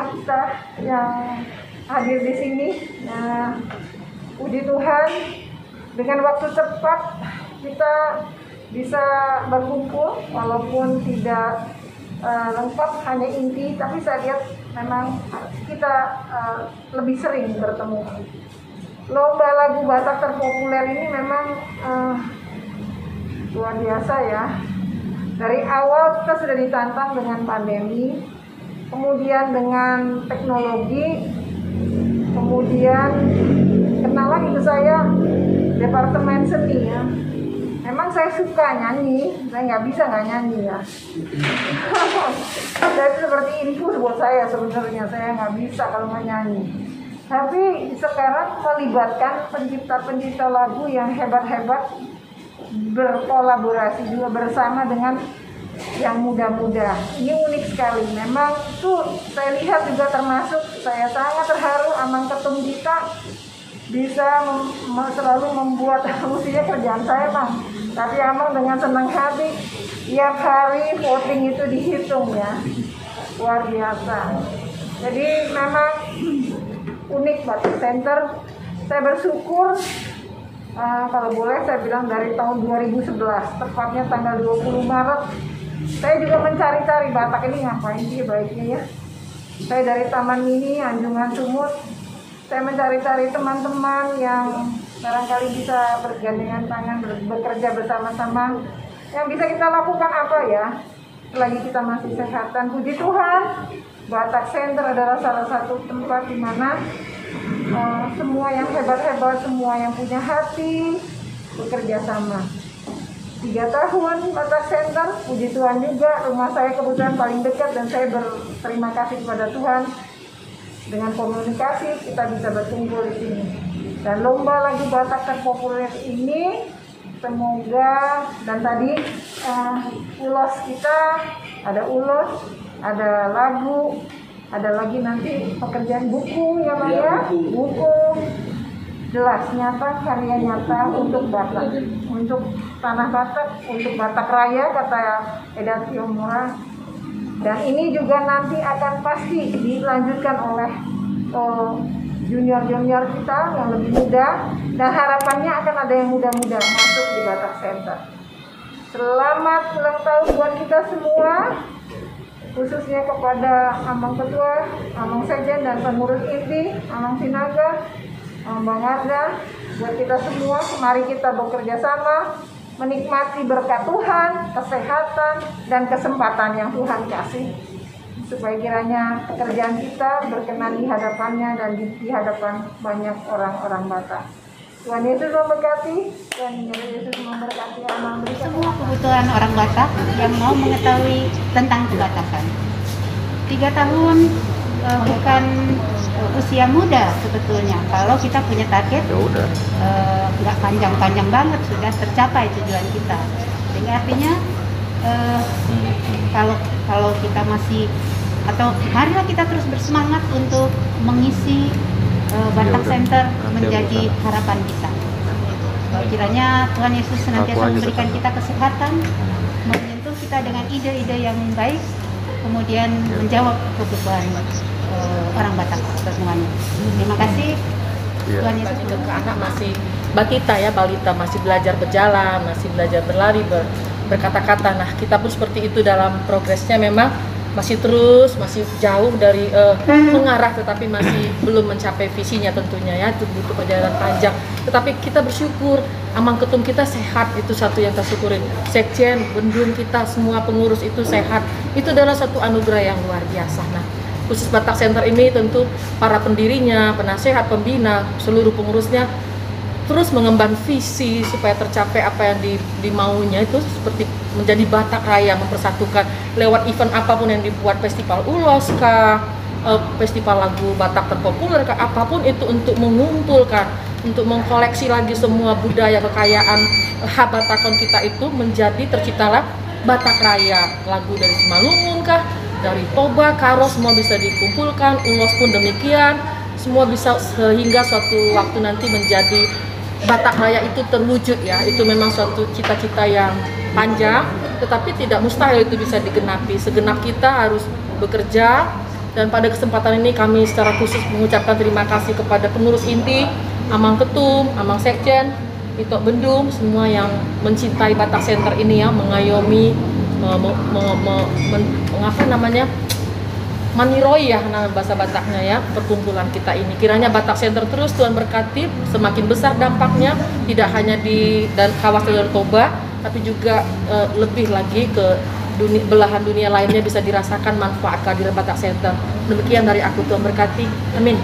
semua kita yang hadir di sini. Nah, puji Tuhan, dengan waktu cepat kita bisa berkumpul, walaupun tidak lengkap hanya inti, tapi saya lihat memang kita lebih sering bertemu. Lomba lagu Batak terpopuler ini memang luar biasa ya. Dari awal kita sudah ditantang dengan pandemi, kemudian dengan teknologi, kemudian kenalan itu saya departemen seni ya. Memang saya suka nyanyi, saya nggak bisa nggak nyanyi ya. Jadi seperti infus buat saya sebenarnya, saya nggak bisa kalau nggak nyanyi. Tapi sekarang melibatkan pencipta-pencipta lagu yang hebat-hebat, berkolaborasi juga bersama dengan yang muda-muda. Ini unik sekali. Memang itu saya lihat juga termasuk saya sangat terharu Amang Ketum kita bisa selalu membuat mestinya kerjaan saya Bang. Tapi Amang dengan senang hati tiap hari voting itu dihitung ya. Luar biasa. Jadi memang unik Batak Center. Saya bersyukur kalau boleh saya bilang dari tahun 2011, tepatnya tanggal 20 Maret, saya juga mencari-cari Batak ini ngapain sih baiknya ya. Saya dari Taman Mini, Anjungan Sumut, saya mencari-cari teman-teman yang barangkali bisa bergandengan tangan, bekerja bersama-sama. Yang bisa kita lakukan apa ya, selagi kita masih sehat. Dan puji Tuhan, Batak Center adalah salah satu tempat di mana semua yang hebat-hebat, semua yang punya hati bekerja sama. 3 tahun Batak Center, puji Tuhan juga rumah saya kebetulan paling dekat dan saya berterima kasih kepada Tuhan. Dengan komunikasi kita bisa berkumpul di sini. Dan lomba lagu Batak terpopuler ini semoga, dan tadi ulos kita ada ulos, ada lagu, ada lagi nanti pekerjaan buku ya Bang ya, buku jelas nyata, karya nyata untuk Batak, untuk tanah Batak, untuk Batak Raya kata Eda Tiomora. Dan ini juga nanti akan pasti dilanjutkan oleh junior-junior kita yang lebih muda, dan harapannya akan ada yang muda-muda masuk di Batak Center. Selamat ulang tahun buat kita semua, khususnya kepada Amang Ketua, Amang Sekjen dan pengurus inti, Amang Sinaga, Bang Arda, buat kita semua, mari kita bekerja sama, menikmati berkat Tuhan, kesehatan, dan kesempatan yang Tuhan kasih, supaya kiranya pekerjaan kita berkenan di hadapannya dan di hadapan banyak orang-orang Batak. Tuhan Yesus memberkati, dan Yesus memberkati Amang. Semua kebutuhan orang Batak yang mau mengetahui tentang kebatakan. 3 tahun bukan usia muda sebetulnya. Kalau kita punya target, nggak panjang-panjang banget, sudah tercapai tujuan kita. Jadi artinya kalau kita masih, atau marilah kita terus bersemangat untuk mengisi Batak Center menjadi harapan kita. Kiranya Tuhan Yesus senantiasa memberikan kita kesehatan, menyentuh kita dengan ide-ide yang baik, kemudian menjawab kebutuhan orang Batak semuanya. Terima kasih. Tuhan Yesus ke anak masih batita ya, balita, masih belajar berjalan, masih belajar berlari, berkata-kata. Nah, kita pun seperti itu dalam progresnya, memang masih jauh dari mengarah, tetapi masih belum mencapai visinya tentunya ya, itu butuh perjalanan panjang. Tetapi kita bersyukur Amang Ketum kita sehat, itu satu yang kita syukurin. Sekjen, bendung kita, semua pengurus itu sehat, itu adalah satu anugerah yang luar biasa. Nah, khusus Batak Center ini tentu para pendirinya, penasehat, pembina, seluruh pengurusnya terus mengemban visi supaya tercapai apa yang dimaunya, itu seperti menjadi Batak Raya, mempersatukan lewat event apapun yang dibuat, festival ulos kah, festival lagu Batak terpopuler kah, apapun itu, untuk mengumpulkan, untuk mengkoleksi lagi semua budaya kekayaan Batakon kita itu, menjadi terciptalah Batak Raya. Lagu dari Simalungun kah, dari Toba, Karo, semua bisa dikumpulkan, ulos pun demikian, semua bisa, sehingga suatu waktu nanti menjadi Batak Raya itu terwujud ya. Itu memang suatu cita-cita yang panjang, tetapi tidak mustahil itu bisa digenapi. Segenap kita harus bekerja, Dan pada kesempatan ini kami secara khusus mengucapkan terima kasih kepada pengurus inti, Amang Ketum, Amang Sekjen, Itok Bendung, semua yang mencintai Batak Center ini ya, mengayomi, maniroi ya bahasa Bataknya ya, perkumpulan kita ini. Kiranya Batak Center terus Tuhan berkati, semakin besar dampaknya, tidak hanya di dan kawasan Danau Toba, tapi juga lebih lagi ke belahan dunia lainnya bisa dirasakan manfaat kehadiran Batak Center. Demikian dari aku, Tuhan berkati. Amin.